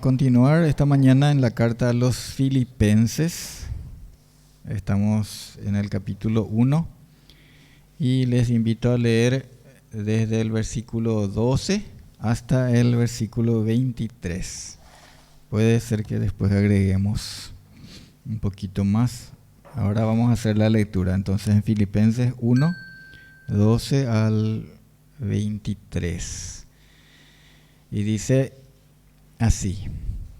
continuar esta mañana en la carta a los Filipenses. Estamos en el capítulo 1 y les invito a leer desde el versículo 12 hasta el versículo 23. Puede ser que después agreguemos un poquito más. Ahora vamos a hacer la lectura. Entonces en Filipenses 1, 12 al 23. Y dice así: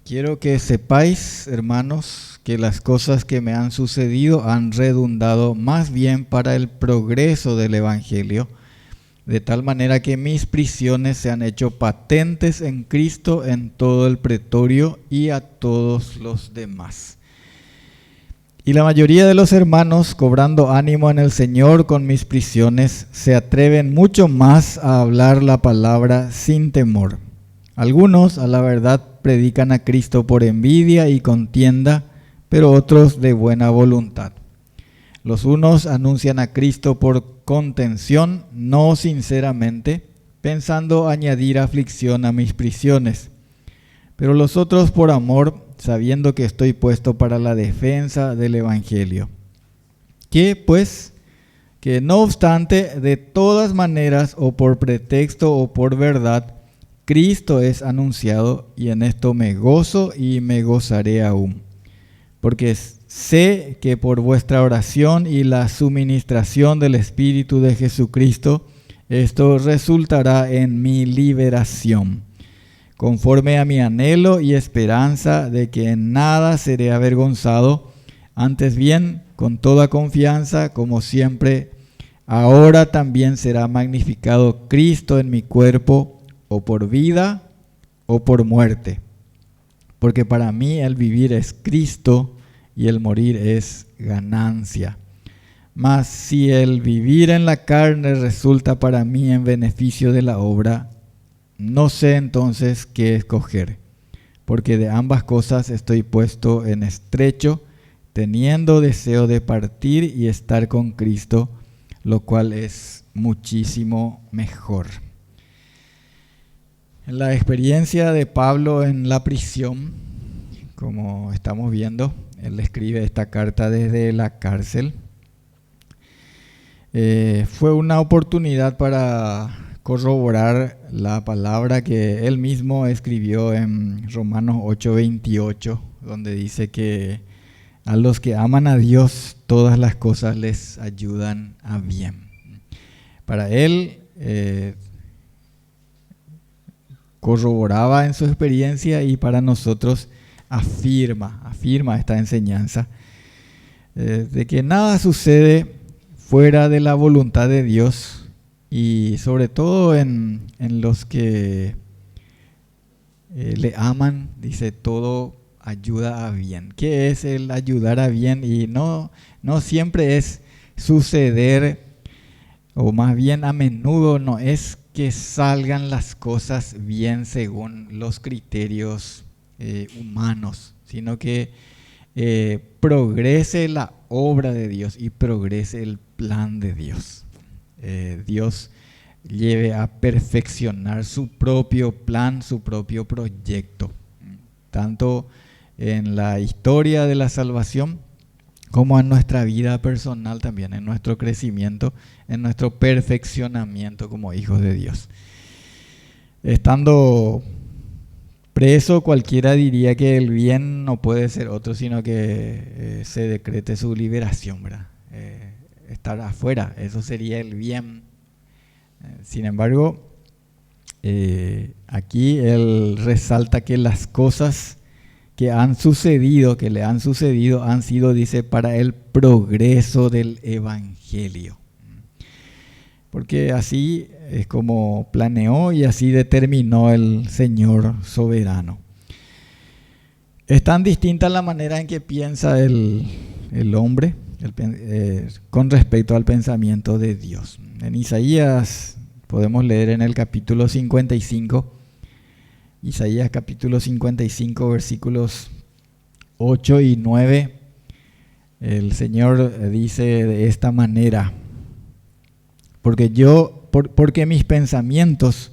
quiero que sepáis, hermanos, que las cosas que me han sucedido han redundado más bien para el progreso del Evangelio, de tal manera que mis prisiones se han hecho patentes en Cristo en todo el pretorio y a todos los demás. Y la mayoría de los hermanos, cobrando ánimo en el Señor con mis prisiones, se atreven mucho más a hablar la palabra sin temor. Algunos, a la verdad, predican a Cristo por envidia y contienda, pero otros de buena voluntad. Los unos anuncian a Cristo por contención, no sinceramente, pensando añadir aflicción a mis prisiones. Pero los otros por amor, sabiendo que estoy puesto para la defensa del Evangelio. Que, pues, que no obstante, de todas maneras, o por pretexto o por verdad, Cristo es anunciado, y en esto me gozo y me gozaré aún. Porque sé que por vuestra oración y la suministración del Espíritu de Jesucristo, esto resultará en mi liberación, conforme a mi anhelo y esperanza de que en nada seré avergonzado, antes bien, con toda confianza, como siempre, ahora también será magnificado Cristo en mi cuerpo, o por vida o por muerte. Porque para mí el vivir es Cristo y el morir es ganancia. Mas si el vivir en la carne resulta para mí en beneficio de la obra, no sé entonces qué escoger, porque de ambas cosas estoy puesto en estrecho, teniendo deseo de partir y estar con Cristo, lo cual es muchísimo mejor. En la experiencia de Pablo en la prisión, como estamos viendo, él escribe esta carta desde la cárcel. Fue una oportunidad para corroborar la palabra que él mismo escribió en Romanos 8:28, donde dice que a los que aman a Dios todas las cosas les ayudan a bien. Para él, corroboraba en su experiencia, y para nosotros afirma esta enseñanza de que nada sucede fuera de la voluntad de Dios, y sobre todo en los que le aman, dice, todo ayuda a bien. ¿Qué es el ayudar a bien? Y no siempre es suceder, o más bien a menudo no es que salgan las cosas bien según los criterios humanos, sino que progrese la obra de Dios y progrese el plan de Dios. Dios lleve a perfeccionar su propio plan, su propio proyecto, tanto en la historia de la salvación como en nuestra vida personal también, en nuestro crecimiento, en nuestro perfeccionamiento como hijos de Dios. Estando preso, cualquiera diría que el bien no puede ser otro, sino que se decrete su liberación, ¿verdad? Estar afuera, eso sería el bien. Sin embargo, aquí él resalta que las cosas que le han sucedido han sido, dice, para el progreso del Evangelio. Porque así es como planeó y así determinó el Señor soberano. Es tan distinta la manera en que piensa el hombre con respecto al pensamiento de Dios. En Isaías podemos leer en el capítulo 55, Isaías capítulo 55, versículos 8 y 9, el Señor dice de esta manera: porque mis pensamientos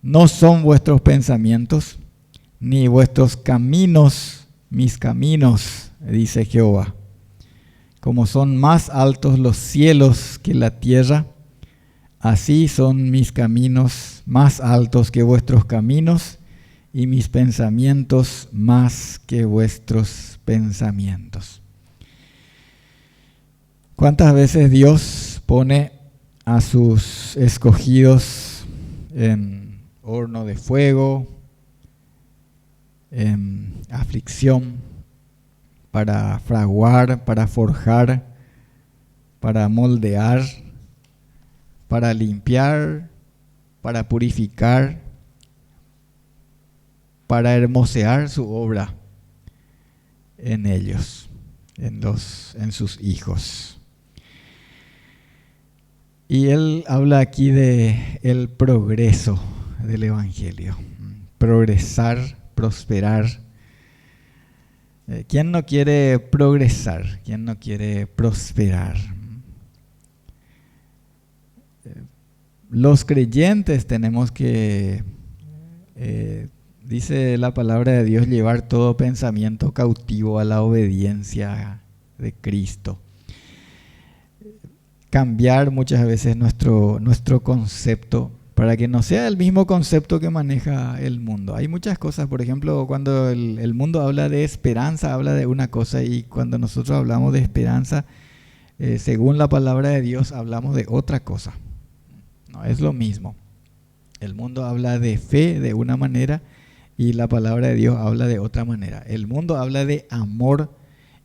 no son vuestros pensamientos, ni vuestros caminos, mis caminos, dice Jehová. Como son más altos los cielos que la tierra, así son mis caminos más altos que vuestros caminos, y mis pensamientos más que vuestros pensamientos. ¿Cuántas veces Dios pone a sus escogidos en horno de fuego, en aflicción, para fraguar, para forjar, para moldear, para limpiar, para purificar, para hermosear su obra en ellos, en sus hijos? Y él habla aquí de el progreso del Evangelio. Progresar, prosperar. ¿Quién no quiere progresar? ¿Quién no quiere prosperar? Los creyentes tenemos que, dice la palabra de Dios, llevar todo pensamiento cautivo a la obediencia de Cristo. Cambiar muchas veces nuestro concepto para que no sea el mismo concepto que maneja el mundo. Hay muchas cosas, por ejemplo, cuando el mundo habla de esperanza, habla de una cosa, y cuando nosotros hablamos de esperanza, según la palabra de Dios, hablamos de otra cosa. No es lo mismo. El mundo habla de fe de una manera y la palabra de Dios habla de otra manera. El mundo habla de amor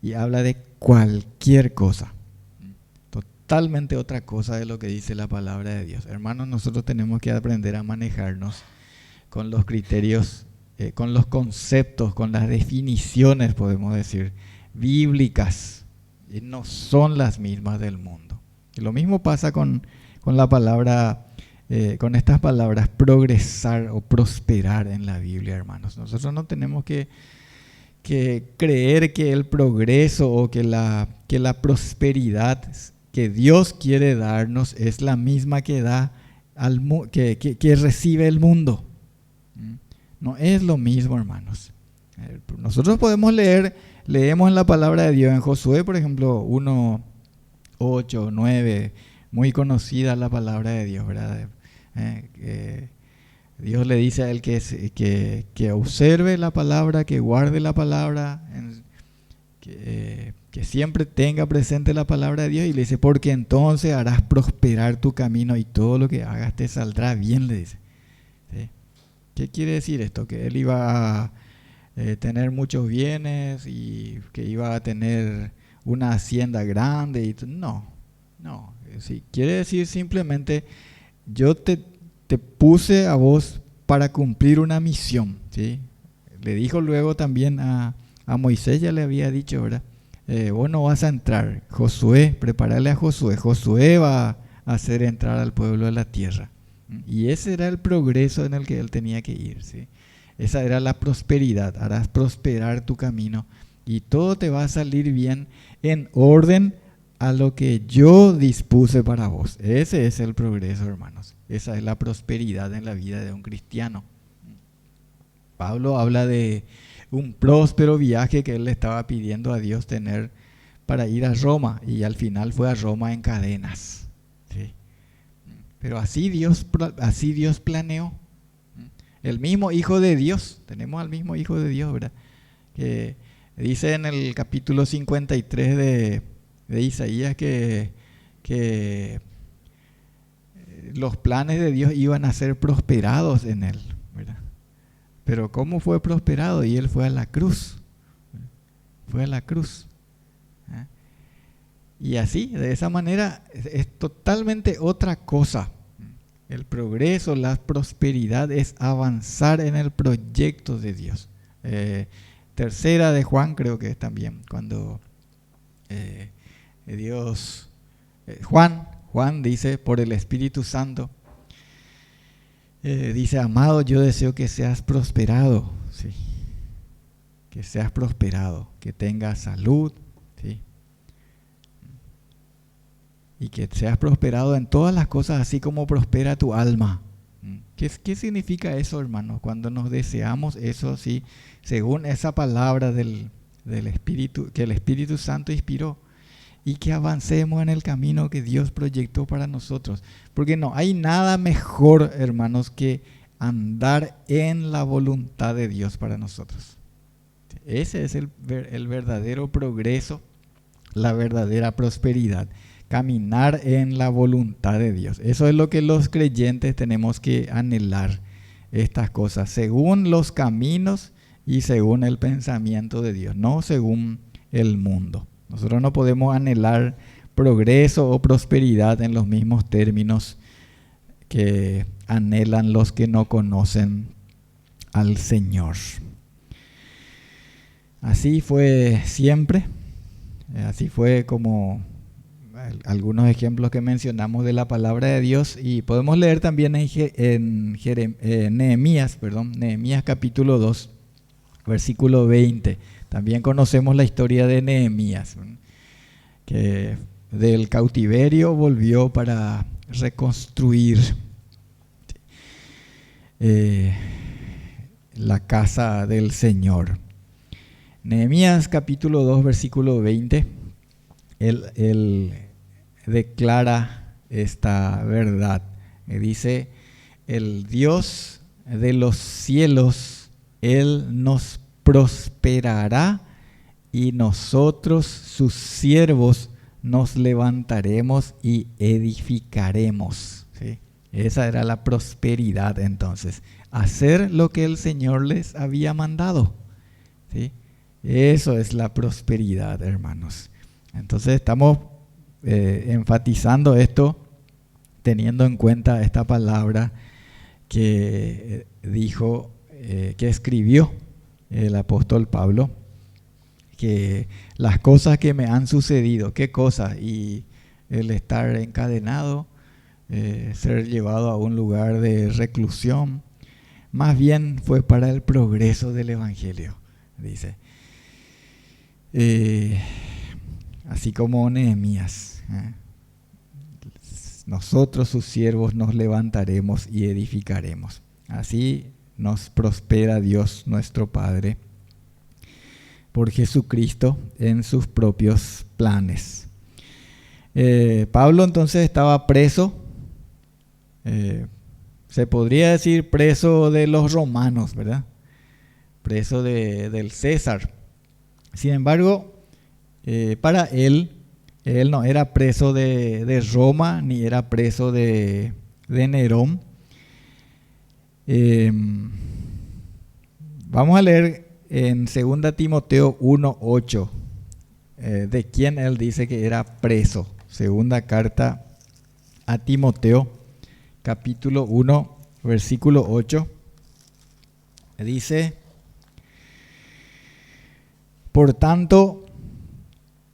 y habla de cualquier cosa. Totalmente otra cosa de lo que dice la palabra de Dios. Hermanos, nosotros tenemos que aprender a manejarnos con los criterios, con los conceptos, con las definiciones, podemos decir, bíblicas. Y no son las mismas del mundo. Y lo mismo pasa con la palabra, con estas palabras, progresar o prosperar en la Biblia, hermanos. Nosotros no tenemos que creer que el progreso o que la prosperidad que Dios quiere darnos es la misma que da que recibe el mundo. No es lo mismo, hermanos. Nosotros podemos leemos en la palabra de Dios, en Josué, por ejemplo, 1, 8, 9, muy conocida la palabra de Dios, ¿verdad? Dios le dice a él que observe la palabra, que guarde la palabra, que siempre tenga presente la palabra de Dios, y le dice, porque entonces harás prosperar tu camino y todo lo que hagas te saldrá bien, le dice. ¿Sí? ¿Qué quiere decir esto? Que él iba a tener muchos bienes y que iba a tener una hacienda grande. Y no. Sí, quiere decir simplemente, yo te puse a vos para cumplir una misión. ¿Sí? Le dijo luego también a Moisés, ya le había dicho, ¿verdad? Vos no vas a entrar. Josué, prepárale a Josué. Josué va a hacer entrar al pueblo a la tierra. Y ese era el progreso en el que él tenía que ir. ¿Sí? Esa era la prosperidad. Harás prosperar tu camino y todo te va a salir bien en orden a lo que yo dispuse para vos. Ese es el progreso, hermanos. Esa es la prosperidad en la vida de un cristiano. Pablo habla de un próspero viaje que él le estaba pidiendo a Dios tener para ir a Roma, y al final fue a Roma en cadenas. ¿Sí? Pero así Dios planeó. El mismo Hijo de Dios, tenemos al mismo Hijo de Dios, ¿verdad? Que dice en el capítulo 53 de Isaías que los planes de Dios iban a ser prosperados en él, ¿verdad? Pero ¿cómo fue prosperado? Y él fue a la cruz. Fue a la cruz. Y así, de esa manera, es totalmente otra cosa. El progreso, la prosperidad es avanzar en el proyecto de Dios. Tercera de Juan, creo que es también, cuando Juan dice, por el Espíritu Santo, dice, amado, yo deseo que seas prosperado, ¿sí? Que seas prosperado, que tengas salud, ¿sí? Y que seas prosperado en todas las cosas, así como prospera tu alma, ¿Qué significa eso, hermanos? Cuando nos deseamos eso, sí, según esa palabra del Espíritu, que el Espíritu Santo inspiró, y que avancemos en el camino que Dios proyectó para nosotros. Porque no hay nada mejor, hermanos, que andar en la voluntad de Dios para nosotros. Ese es el verdadero progreso, la verdadera prosperidad. Caminar en la voluntad de Dios. Eso es lo que los creyentes tenemos que anhelar, estas cosas, según los caminos y según el pensamiento de Dios, no según el mundo. Nosotros no podemos anhelar progreso o prosperidad en los mismos términos que anhelan los que no conocen al Señor. Así fue siempre, así fue como algunos ejemplos que mencionamos de la palabra de Dios, y podemos leer también en Nehemías capítulo 2, versículo 20. También conocemos la historia de Nehemías, que del cautiverio volvió para reconstruir la casa del Señor. Nehemías capítulo 2, versículo 20, él declara esta verdad. Dice: el Dios de los cielos, Él nos prosperará, y nosotros, sus siervos, nos levantaremos y edificaremos. ¿Sí? Esa era la prosperidad entonces. Hacer lo que el Señor les había mandado. ¿Sí? Eso es la prosperidad, hermanos. Entonces estamos enfatizando esto, teniendo en cuenta esta palabra que dijo, que escribió el apóstol Pablo, que las cosas que me han sucedido, ¿qué cosas? Y el estar encadenado, ser llevado a un lugar de reclusión, más bien fue para el progreso del Evangelio, dice. Así como Nehemías, nosotros sus siervos nos levantaremos y edificaremos. Así nos prospera Dios nuestro Padre por Jesucristo en sus propios planes. Pablo entonces estaba preso, se podría decir preso de los romanos, ¿verdad? Preso del César. Sin embargo, para él no era preso de Roma, ni era preso de Nerón. Vamos a leer en 2 Timoteo 1:8 de quién él dice que era preso. Segunda carta a Timoteo, capítulo 1, versículo 8. Dice: por tanto,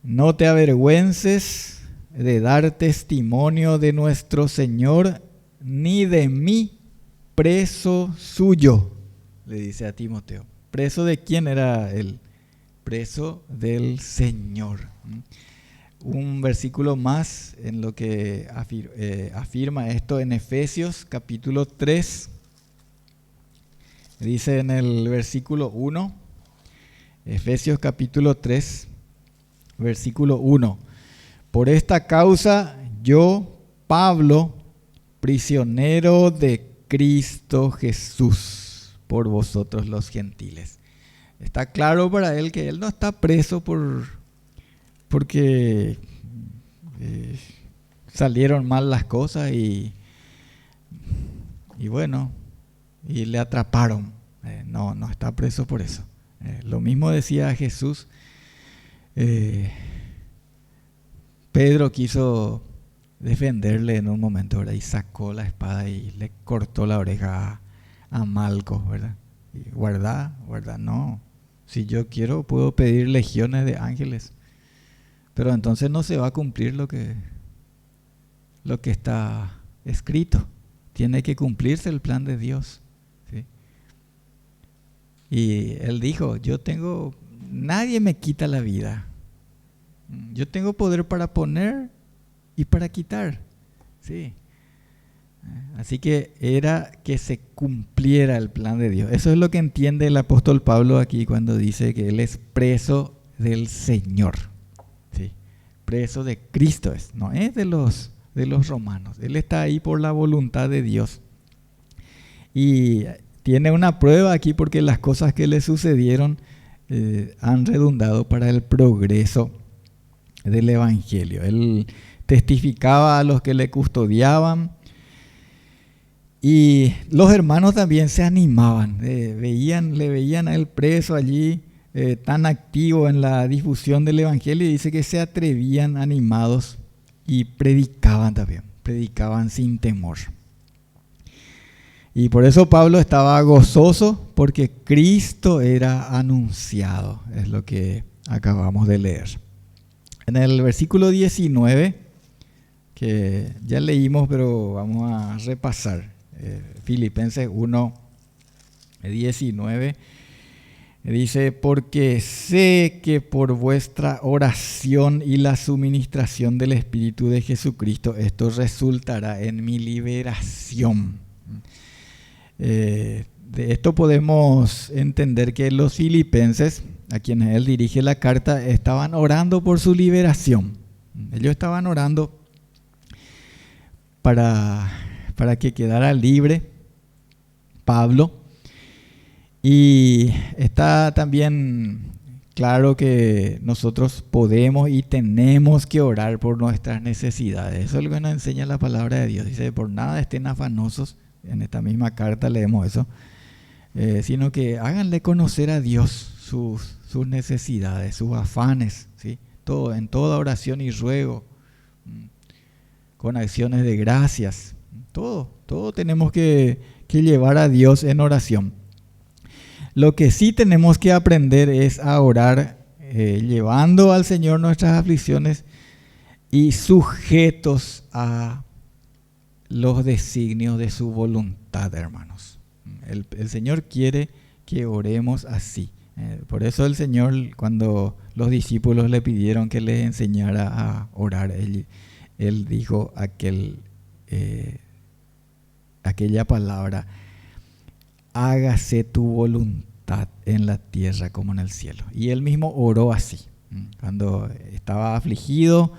no te avergüences de dar testimonio de nuestro Señor, ni de mí, preso suyo, le dice a Timoteo. ¿Preso de quién era él? Preso del Señor. Un versículo más en lo que afirma esto en Efesios capítulo 3. Dice en el versículo 1, Efesios capítulo 3, versículo 1. Por esta causa yo, Pablo, prisionero de Cristo Jesús, por vosotros los gentiles. Está claro para él que él no está preso porque salieron mal las cosas y bueno, y le atraparon. No está preso por eso. Lo mismo decía Jesús. Pedro quiso defenderle en un momento, ¿verdad? Y sacó la espada y le cortó la oreja a Malco, ¿verdad? Y guarda, no. Si yo quiero, puedo pedir legiones de ángeles. Pero entonces no se va a cumplir lo que está escrito. Tiene que cumplirse el plan de Dios. ¿Sí? Y él dijo: nadie me quita la vida. Yo tengo poder para poner y para quitar. Sí. Así que era que se cumpliera el plan de Dios. Eso es lo que entiende el apóstol Pablo aquí cuando dice que él es preso del Señor. ¿Sí? Preso de Cristo es, no es de los romanos. Él está ahí por la voluntad de Dios. Y tiene una prueba aquí porque las cosas que le sucedieron han redundado para el progreso del Evangelio. Él testificaba a los que le custodiaban y los hermanos también se animaban. Le veían a él preso allí, tan activo en la difusión del Evangelio, y dice que se atrevían animados y predicaban también, predicaban sin temor. Y por eso Pablo estaba gozoso, porque Cristo era anunciado, es lo que acabamos de leer. En el versículo 19, que ya leímos, pero vamos a repasar, Filipenses 1, 19, dice: porque sé que por vuestra oración y la suministración del Espíritu de Jesucristo, esto resultará en mi liberación. De esto podemos entender que los filipenses, a quienes él dirige la carta, estaban orando por su liberación. Ellos estaban orando para que quedara libre Pablo. Y está también claro que nosotros podemos y tenemos que orar por nuestras necesidades. Eso es lo que nos enseña la palabra de Dios. Dice: por nada estén afanosos. En esta misma carta leemos eso. Sino que háganle conocer a Dios sus necesidades, sus afanes, ¿sí? Todo, en toda oración y ruego, con acciones de gracias. Todo tenemos que llevar a Dios en oración. Lo que sí tenemos que aprender es a orar llevando al Señor nuestras aflicciones y sujetos a los designios de su voluntad, hermanos. El Señor quiere que oremos así. Por eso el Señor, cuando los discípulos le pidieron que les enseñara a orar, Él dijo aquella palabra: hágase tu voluntad en la tierra como en el cielo. Y Él mismo oró así. Cuando estaba afligido,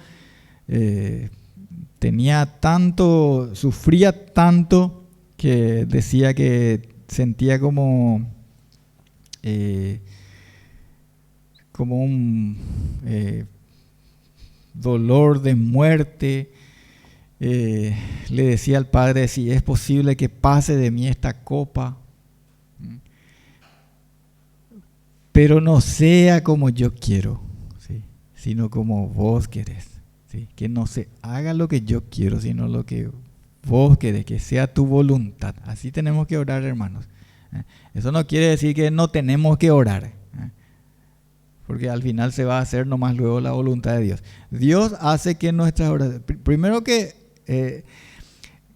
sufría tanto que decía que sentía como un dolor de muerte. Le decía al Padre: si es posible que pase de mí esta copa, pero no sea como yo quiero, ¿sí? Sino como vos querés. ¿Sí? Que no se haga lo que yo quiero, sino lo que vos querés, que sea tu voluntad. Así tenemos que orar, hermanos. Eso no quiere decir que no tenemos que orar, porque al final se va a hacer nomás luego la voluntad de Dios. Dios hace que nuestras oraciones, primero que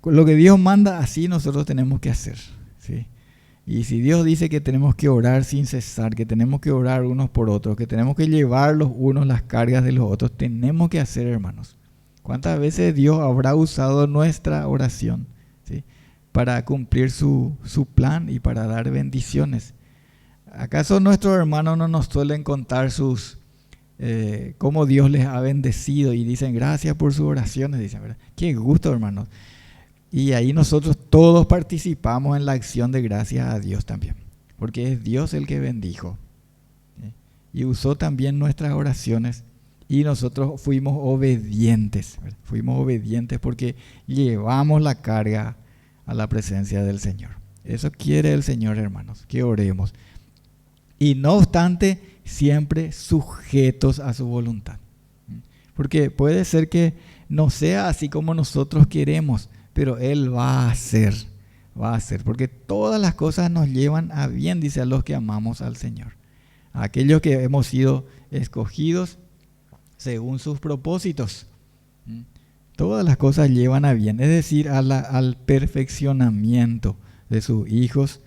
lo que Dios manda, así nosotros tenemos que hacer, ¿sí? Y si Dios dice que tenemos que orar sin cesar, que tenemos que orar unos por otros, que tenemos que llevar los unos las cargas de los otros, tenemos que hacer, hermanos. ¿Cuántas veces Dios habrá usado nuestra oración, ¿sí? para cumplir su plan y para dar bendiciones? ¿Acaso nuestros hermanos no nos suelen contar cómo Dios les ha bendecido y dicen gracias por sus oraciones? Dicen, ¿verdad? Qué gusto, hermanos. Y ahí nosotros todos participamos en la acción de gracias a Dios también, porque es Dios el que bendijo, ¿sí? Y usó también nuestras oraciones y nosotros fuimos obedientes, ¿verdad? Fuimos obedientes porque llevamos la carga a la presencia del Señor. Eso quiere el Señor, hermanos, que oremos. Y no obstante, siempre sujetos a su voluntad. Porque puede ser que no sea así como nosotros queremos, pero Él va a hacer, porque todas las cosas nos llevan a bien, dice, a los que amamos al Señor, a aquellos que hemos sido escogidos según sus propósitos. Todas las cosas llevan a bien, es decir, al perfeccionamiento de sus hijos,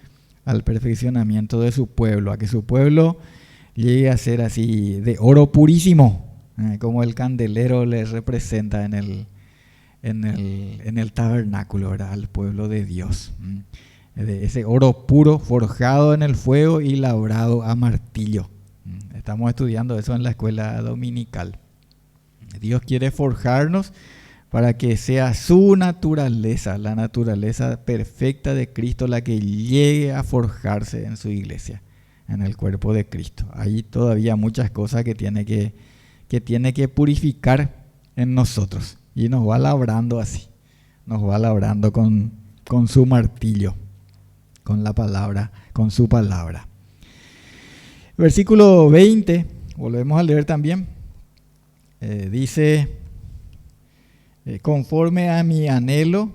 al perfeccionamiento de su pueblo, a que su pueblo llegue a ser así de oro purísimo, como el candelero le representa en en el tabernáculo, ¿verdad? Al pueblo de Dios. De ese oro puro forjado en el fuego y labrado a martillo. Estamos estudiando eso en la escuela dominical. Dios quiere forjarnos para que sea su naturaleza, la naturaleza perfecta de Cristo, la que llegue a forjarse en su iglesia, en el cuerpo de Cristo. Hay todavía muchas cosas que tiene que purificar en nosotros. Y nos va labrando así, nos va labrando con su martillo, con la palabra, con su palabra. Versículo 20, volvemos a leer también. Dice, conforme a mi anhelo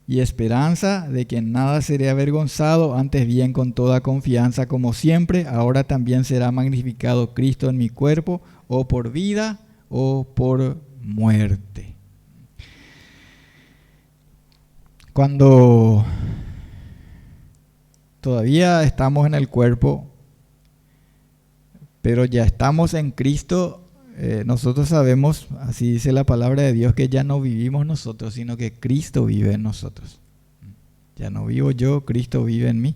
y esperanza de que en nada seré avergonzado, antes bien con toda confianza como siempre, ahora también será magnificado Cristo en mi cuerpo, o por vida o por muerte. Cuando todavía estamos en el cuerpo, pero ya estamos en Cristo, nosotros sabemos, así dice la palabra de Dios, que ya no vivimos nosotros, sino que Cristo vive en nosotros. Ya no vivo yo, Cristo vive en mí.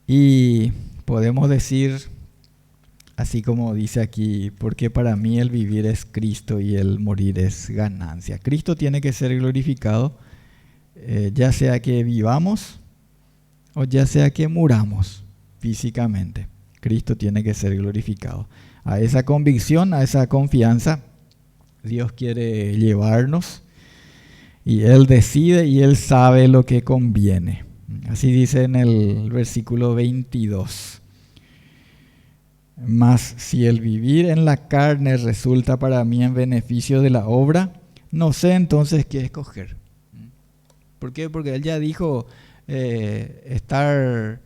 Y podemos decir, así como dice aquí, porque para mí el vivir es Cristo y el morir es ganancia. Cristo tiene que ser glorificado, ya sea que vivamos o ya sea que muramos físicamente. Cristo tiene que ser glorificado. A esa convicción, a esa confianza, Dios quiere llevarnos y Él decide y Él sabe lo que conviene. Así dice en el versículo 22. Mas si el vivir en la carne resulta para mí en beneficio de la obra, no sé entonces qué escoger. ¿Por qué? Porque Él ya dijo estar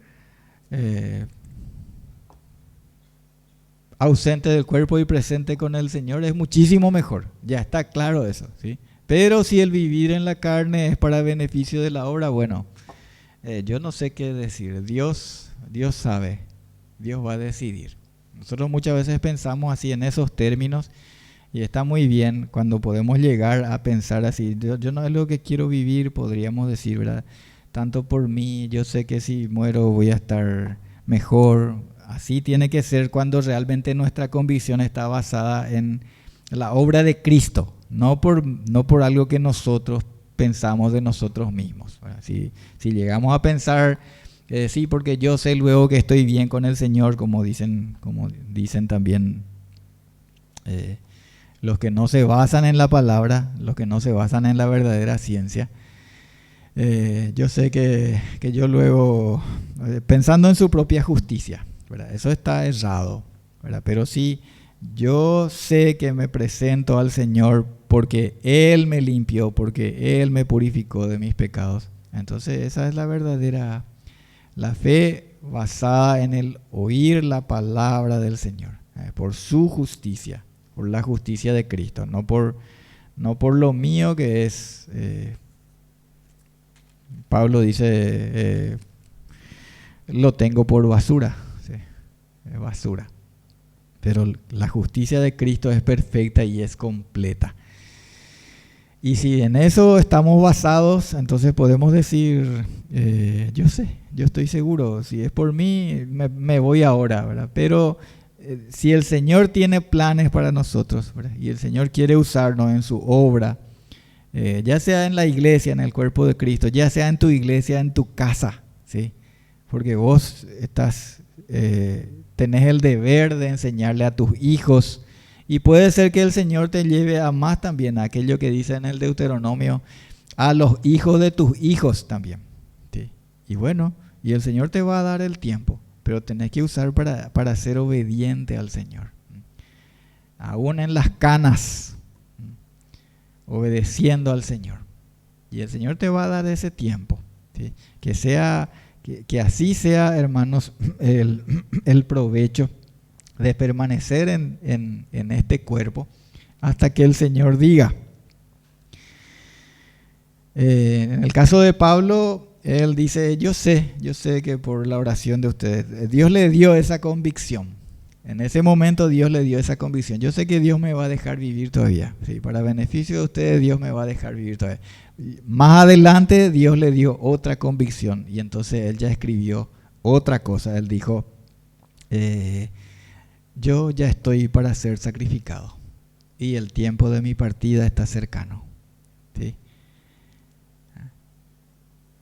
ausente del cuerpo y presente con el Señor es muchísimo mejor. Ya está claro eso, ¿sí? Pero si el vivir en la carne es para beneficio de la obra, bueno, yo no sé qué decir. Dios sabe, Dios va a decidir. Nosotros muchas veces pensamos así en esos términos y está muy bien cuando podemos llegar a pensar así. Yo no es lo que quiero vivir, podríamos decir, ¿verdad? Tanto por mí, yo sé que si muero voy a estar mejor. Así tiene que ser cuando realmente nuestra convicción está basada en la obra de Cristo, no por algo que nosotros pensamos de nosotros mismos. Si llegamos a pensar, sí, porque yo sé luego que estoy bien con el Señor, como dicen también los que no se basan en la palabra, los que no se basan en la verdadera ciencia. Yo sé que yo luego, pensando en su propia justicia, ¿verdad? Eso está errado, ¿verdad? Pero sí, yo sé que me presento al Señor porque Él me limpió, porque Él me purificó de mis pecados. Entonces esa es la verdadera, la fe basada en el oír la palabra del Señor, por su justicia, por la justicia de Cristo, no por lo mío que es. Pablo dice, lo tengo por basura, ¿sí? Es basura. Pero la justicia de Cristo es perfecta y es completa. Y si en eso estamos basados, entonces podemos decir, yo estoy seguro, si es por mí, me voy ahora, ¿verdad? Pero si el Señor tiene planes para nosotros, ¿verdad? Y el Señor quiere usarnos en su obra, ya sea en la iglesia, en el cuerpo de Cristo, ya sea en tu iglesia, en tu casa, ¿sí? Porque vos tenés el deber de enseñarle a tus hijos, y puede ser que el Señor te lleve a más también, a aquello que dice en el Deuteronomio, a los hijos de tus hijos también, ¿sí? Y bueno, y el Señor te va a dar el tiempo, pero tenés que usar para ser obediente al Señor, aún en las canas, obedeciendo al Señor. Y el Señor te va a dar ese tiempo, ¿sí? Que así sea, hermanos, el provecho de permanecer en este cuerpo hasta que el Señor diga. En el caso de Pablo, él dice, yo sé que por la oración de ustedes, Dios le dio esa convicción. En ese momento Dios le dio esa convicción. Yo sé que Dios me va a dejar vivir todavía. Sí, para beneficio de ustedes, Dios me va a dejar vivir todavía. Más adelante Dios le dio otra convicción y entonces él ya escribió otra cosa. Él dijo, yo ya estoy para ser sacrificado y el tiempo de mi partida está cercano. ¿Sí?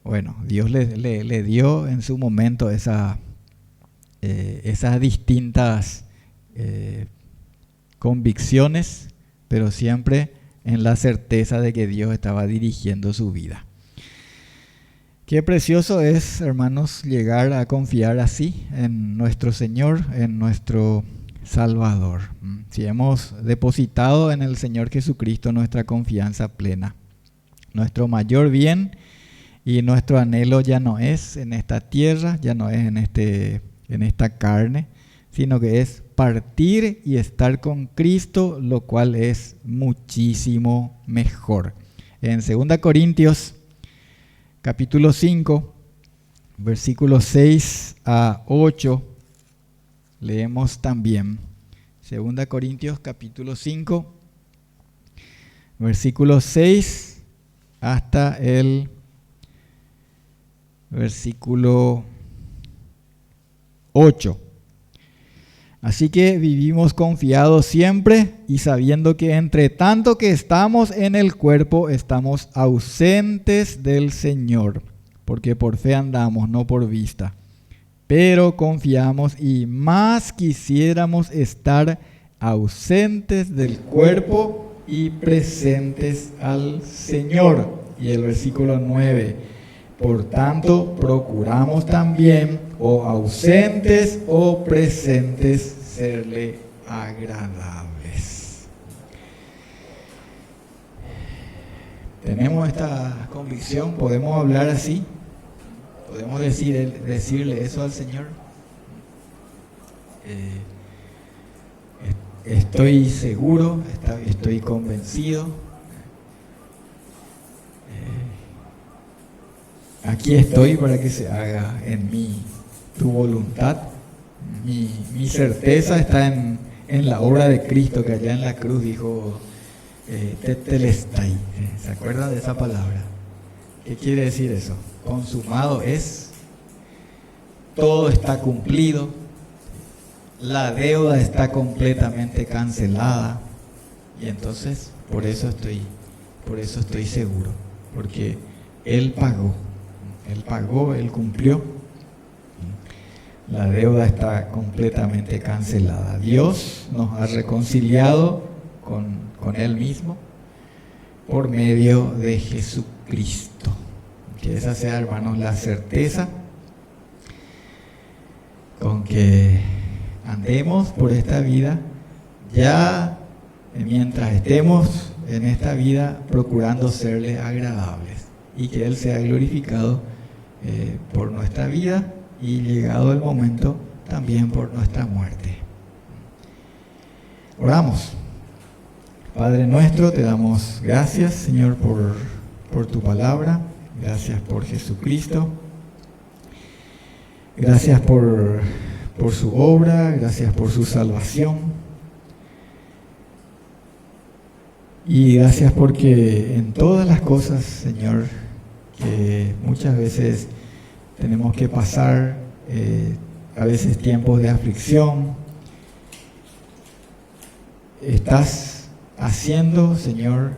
Bueno, Dios le dio en su momento esas distintas convicciones, pero siempre en la certeza de que Dios estaba dirigiendo su vida. Qué precioso es, hermanos, llegar a confiar así en nuestro Señor, en nuestro Salvador. Si hemos depositado en el Señor Jesucristo nuestra confianza plena, nuestro mayor bien y nuestro anhelo ya no es en esta tierra, ya no es en esta carne, sino que es partir y estar con Cristo, lo cual es muchísimo mejor. En 2 Corintios capítulo 5, versículos 6 a 8, leemos también. 2 Corintios capítulo 5, versículo 6 hasta el versículo 8. Así que vivimos confiados siempre y sabiendo que entre tanto que estamos en el cuerpo, estamos ausentes del Señor, porque por fe andamos, no por vista. Pero confiamos y más quisiéramos estar ausentes del cuerpo y presentes al Señor. Y el versículo 9. Por tanto, procuramos también, o ausentes o presentes, serle agradables. Tenemos esta convicción, podemos hablar así, podemos decirle eso al Señor. Estoy seguro, estoy convencido. Aquí estoy para que se haga en mí tu voluntad. Mi certeza está en la obra de Cristo, que allá en la cruz dijo tetelestai. ¿Se acuerdan de esa palabra? ¿Qué quiere decir eso? Consumado es, todo está cumplido, la deuda está completamente cancelada. Y entonces por eso estoy seguro, porque Él pagó. Él cumplió. La deuda está completamente cancelada. Dios nos ha reconciliado con Él mismo por medio de Jesucristo. Que esa sea, hermanos, la certeza con que andemos por esta vida, ya mientras estemos en esta vida procurando serle agradables y que Él sea glorificado por nuestra vida y llegado el momento también por nuestra muerte. Oramos. Padre nuestro, te damos gracias, Señor, por tu palabra. Gracias por Jesucristo. Gracias por su obra. Gracias por su salvación. Y gracias porque en todas las cosas, Señor, que muchas veces tenemos que pasar, a veces tiempos de aflicción, estás haciendo, Señor,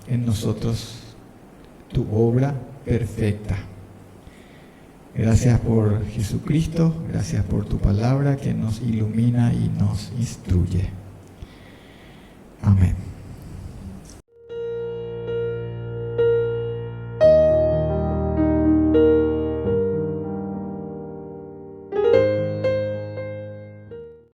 en nosotros tu obra perfecta. Gracias por Jesucristo, gracias por tu palabra que nos ilumina y nos instruye. Amén.